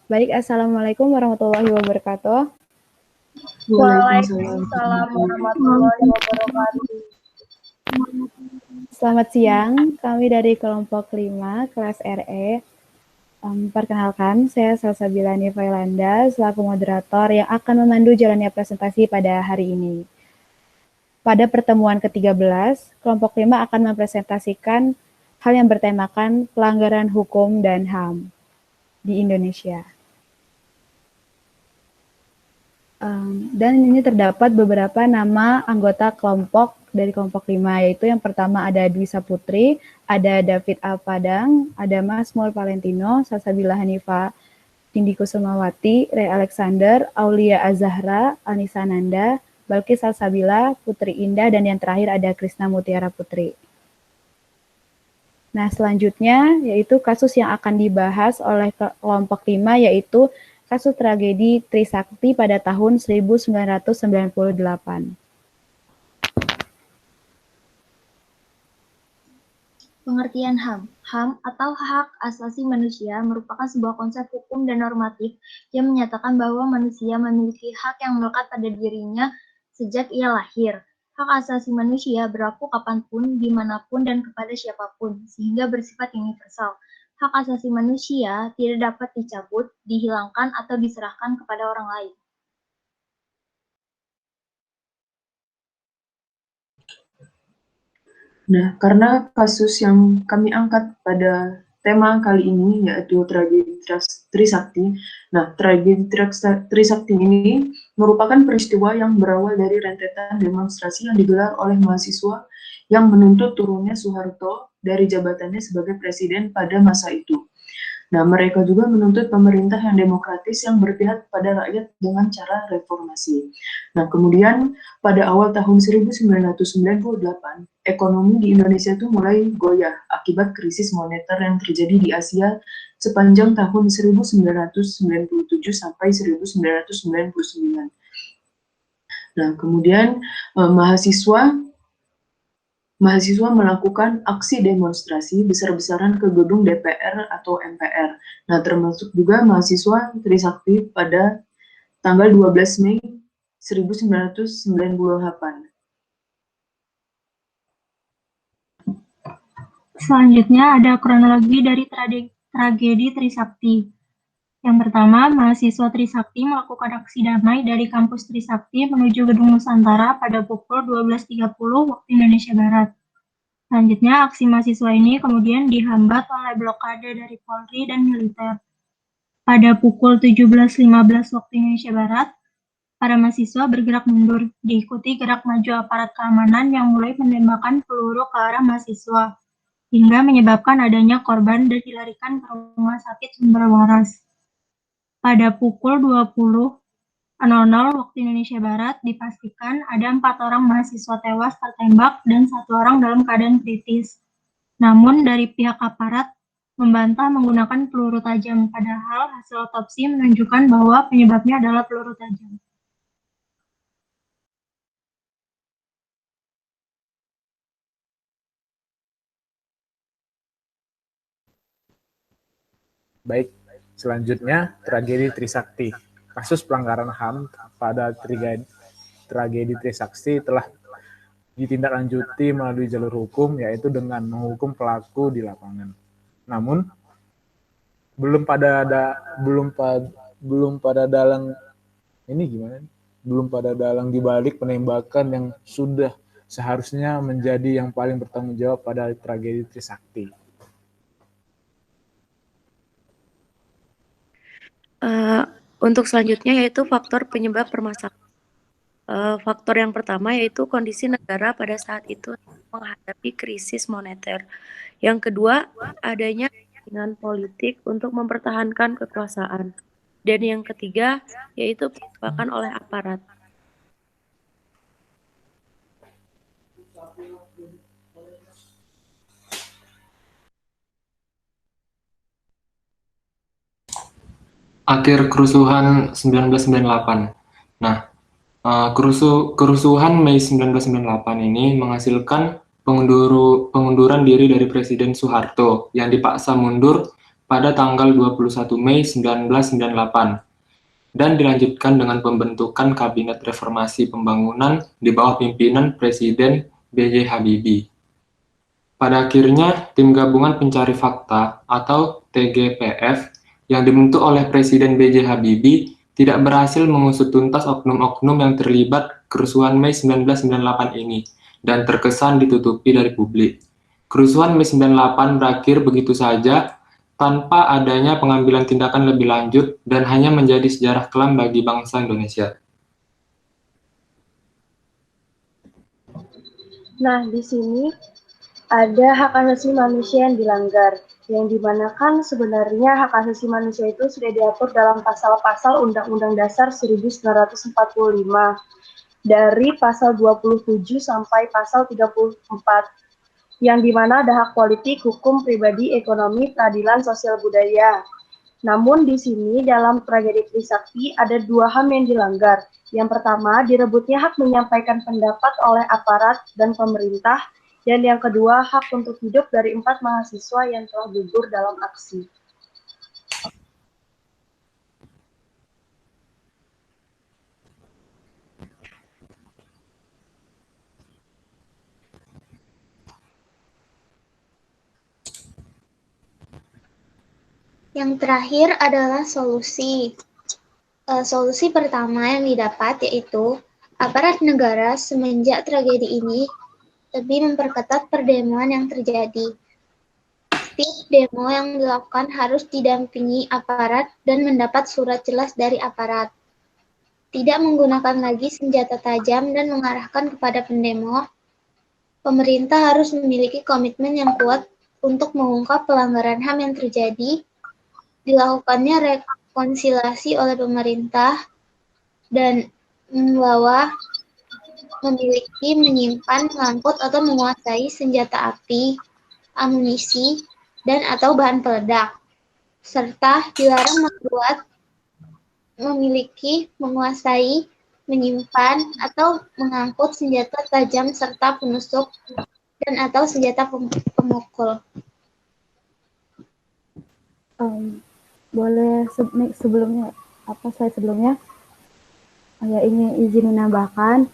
Baik, Assalamualaikum warahmatullahi wabarakatuh. Waalaikumsalam warahmatullahi wabarakatuh. Selamat siang, kami dari kelompok 5, kelas RE. Perkenalkan, saya Salsabila Nivailanda, selaku moderator yang akan memandu jalannya presentasi pada hari ini. Pada pertemuan ke-13, kelompok 5 akan mempresentasikan hal yang bertemakan pelanggaran hukum dan HAM di Indonesia. Dan ini terdapat beberapa nama anggota kelompok dari kelompok 5, yaitu yang pertama ada Dwi Saputri, ada David Alpadang, ada Mas Mul Valentino, Salsabila Hanifa, Tindi Kusumawati, Ray Alexander, Aulia Azahra, Anissa Nanda, Balkis Salsabila, Putri Indah, dan yang terakhir ada Krisna Mutiara Putri. Nah, selanjutnya yaitu kasus yang akan dibahas oleh kelompok 5, yaitu kasus tragedi Trisakti pada tahun 1998. Pengertian HAM. HAM atau hak asasi manusia merupakan sebuah konsep hukum dan normatif yang menyatakan bahwa manusia memiliki hak yang melekat pada dirinya sejak ia lahir. Hak asasi manusia berlaku kapanpun, dimanapun, dan kepada siapapun, sehingga bersifat universal. Hak asasi manusia tidak dapat dicabut, dihilangkan, atau diserahkan kepada orang lain. Nah, karena kasus yang kami angkat pada tema kali ini yaitu tragedi Trisakti. Nah, tragedi Trisakti ini merupakan peristiwa yang berawal dari rentetan demonstrasi yang digelar oleh mahasiswa yang menuntut turunnya Soeharto dari jabatannya sebagai presiden pada masa itu. Nah, mereka juga menuntut pemerintah yang demokratis yang berpihak pada rakyat dengan cara reformasi. Nah, kemudian pada awal tahun 1998, ekonomi di Indonesia itu mulai goyah akibat krisis moneter yang terjadi di Asia sepanjang tahun 1997 sampai 1999. Nah, kemudian mahasiswa melakukan aksi demonstrasi besar-besaran ke gedung DPR atau MPR. Nah, termasuk juga mahasiswa Trisakti pada tanggal 12 Mei 1998. Selanjutnya ada kronologi dari tragedi Trisakti. Yang pertama, mahasiswa Trisakti melakukan aksi damai dari kampus Trisakti menuju Gedung Nusantara pada pukul 12.30 waktu Indonesia Barat. Selanjutnya, aksi mahasiswa ini kemudian dihambat oleh blokade dari Polri dan militer. Pada pukul 17.15 waktu Indonesia Barat, para mahasiswa bergerak mundur, diikuti gerak maju aparat keamanan yang mulai menembakkan peluru ke arah mahasiswa, hingga menyebabkan adanya korban dan dilarikan ke rumah sakit Sumber Waras. Pada pukul 20.00 waktu Indonesia Barat, dipastikan ada 4 orang mahasiswa tewas tertembak dan 1 orang dalam keadaan kritis. Namun dari pihak aparat membantah menggunakan peluru tajam, padahal hasil otopsi menunjukkan bahwa penyebabnya adalah peluru tajam. Baik, selanjutnya tragedi Trisakti. Kasus pelanggaran HAM pada tragedi Trisakti telah ditindaklanjuti melalui jalur hukum, yaitu dengan menghukum pelaku di lapangan. Namun belum pada dalang dibalik penembakan yang sudah seharusnya menjadi yang paling bertanggung jawab pada tragedi Trisakti. Untuk selanjutnya yaitu faktor penyebab permasalahan. Faktor yang pertama yaitu kondisi negara pada saat itu menghadapi krisis moneter. Yang kedua, adanya kepentingan politik untuk mempertahankan kekuasaan. Dan yang ketiga, yaitu penembakan oleh aparat. Akhir kerusuhan 1998. Nah, kerusuhan Mei 1998 ini menghasilkan pengunduran diri dari Presiden Soeharto yang dipaksa mundur pada tanggal 21 Mei 1998 dan dilanjutkan dengan pembentukan Kabinet Reformasi Pembangunan di bawah pimpinan Presiden B.J. Habibie. Pada akhirnya, Tim Gabungan Pencari Fakta atau TGPF yang dibentuk oleh Presiden B.J. Habibie tidak berhasil mengusut tuntas oknum-oknum yang terlibat kerusuhan Mei 1998 ini dan terkesan ditutupi dari publik. Kerusuhan Mei 98 berakhir begitu saja tanpa adanya pengambilan tindakan lebih lanjut dan hanya menjadi sejarah kelam bagi bangsa Indonesia. Nah, di sini ada hak asasi manusia yang dilanggar, yang dimanakan sebenarnya hak asasi manusia itu sudah diatur dalam pasal-pasal Undang-Undang Dasar 1945, dari pasal 27 sampai pasal 34, yang dimana ada hak politik, hukum, pribadi, ekonomi, peradilan, sosial, budaya. Namun di sini dalam tragedi Trisakti ada 2 HAM yang dilanggar. Yang pertama, direbutnya hak menyampaikan pendapat oleh aparat dan pemerintah, dan yang kedua, hak untuk hidup dari 4 mahasiswa yang telah gugur dalam aksi. Yang terakhir adalah solusi. Solusi pertama yang didapat yaitu aparat negara semenjak tragedi ini lebih memperketat perdemoan yang terjadi. Setiap demo yang dilakukan harus didampingi aparat dan mendapat surat jelas dari aparat. Tidak menggunakan lagi senjata tajam dan mengarahkan kepada pendemo. Pemerintah harus memiliki komitmen yang kuat untuk mengungkap pelanggaran HAM yang terjadi. Dilakukannya rekonsiliasi oleh pemerintah dan membawa, memiliki, menyimpan, mengangkut, atau menguasai senjata api, amunisi, dan atau bahan peledak, serta dilarang membuat, memiliki, menguasai, menyimpan, atau mengangkut senjata tajam serta penusuk dan atau senjata pemukul. Boleh sebelumnya, slide sebelumnya, ya ini izin menambahkan.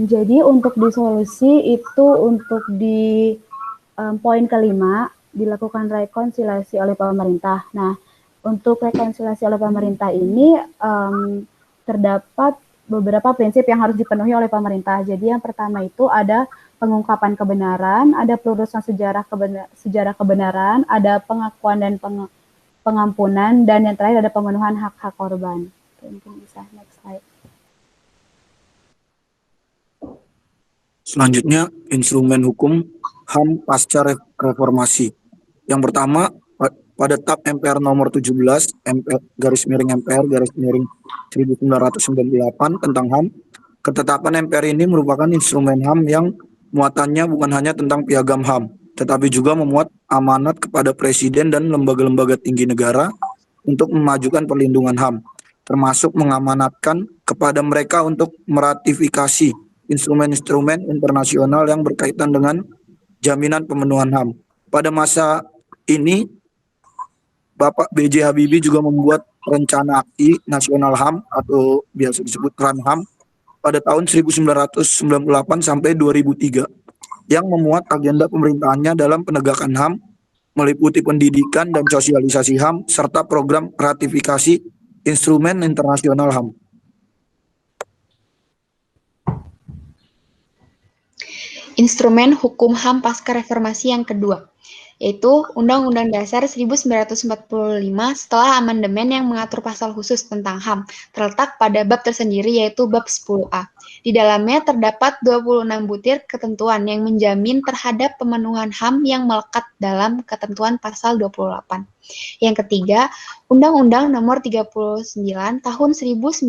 Jadi untuk disolusi itu untuk di poin kelima dilakukan rekonsiliasi oleh pemerintah. Nah, untuk rekonsiliasi oleh pemerintah ini terdapat beberapa prinsip yang harus dipenuhi oleh pemerintah. Jadi yang pertama itu ada pengungkapan kebenaran, ada pelurusan sejarah kebenaran, ada pengakuan dan pengampunan, dan yang terakhir ada pemenuhan hak-hak korban. Oke, mungkin bisa next slide. Selanjutnya, instrumen hukum HAM pasca reformasi. Yang pertama, pada TAP MPR nomor 17, MPR 1998 tentang HAM, ketetapan MPR ini merupakan instrumen HAM yang muatannya bukan hanya tentang piagam HAM, tetapi juga memuat amanat kepada Presiden dan lembaga-lembaga tinggi negara untuk memajukan perlindungan HAM, termasuk mengamanatkan kepada mereka untuk meratifikasi instrumen-instrumen internasional yang berkaitan dengan jaminan pemenuhan HAM. Pada masa ini, Bapak B.J. Habibie juga membuat rencana aksi nasional HAM atau biasa disebut RAN-HAM pada tahun 1998 sampai 2003 yang memuat agenda pemerintahannya dalam penegakan HAM, meliputi pendidikan dan sosialisasi HAM serta program ratifikasi instrumen internasional HAM. Instrumen hukum HAM pasca reformasi yang kedua, yaitu Undang-Undang Dasar 1945 setelah amandemen yang mengatur pasal khusus tentang HAM, terletak pada bab tersendiri yaitu bab 10A. Di dalamnya terdapat 26 butir ketentuan yang menjamin terhadap pemenuhan HAM yang melekat dalam ketentuan pasal 28. Yang ketiga, Undang-Undang Nomor 39 Tahun 1999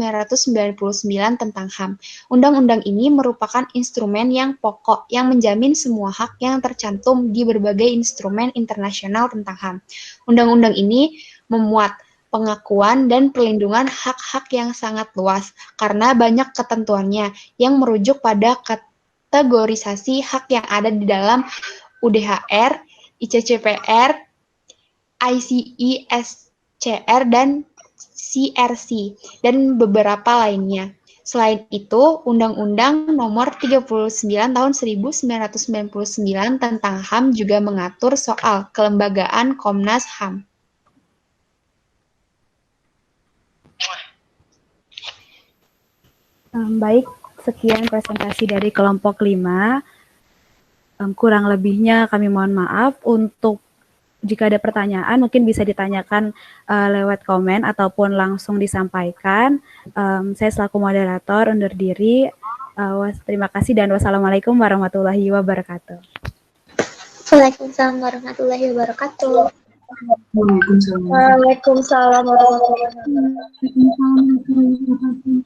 tentang HAM. Undang-undang ini merupakan instrumen yang pokok yang menjamin semua hak yang tercantum di berbagai instrumen internasional tentang HAM. Undang-undang ini memuat pengakuan dan perlindungan hak-hak yang sangat luas karena banyak ketentuannya yang merujuk pada kategorisasi hak yang ada di dalam UDHR, ICCPR, ICE SCR dan CRC, dan beberapa lainnya. Selain itu, Undang-Undang Nomor 39 Tahun 1999 tentang HAM juga mengatur soal kelembagaan Komnas HAM. Baik, sekian presentasi dari kelompok 5. Kurang lebihnya kami mohon maaf. Untuk jika ada pertanyaan mungkin bisa ditanyakan lewat komen ataupun langsung disampaikan. Saya selaku moderator undur diri. Terima kasih dan wassalamualaikum warahmatullahi wabarakatuh. Waalaikumsalam warahmatullahi wabarakatuh. Waalaikumsalam. Waalaikumsalam warahmatullahi wabarakatuh.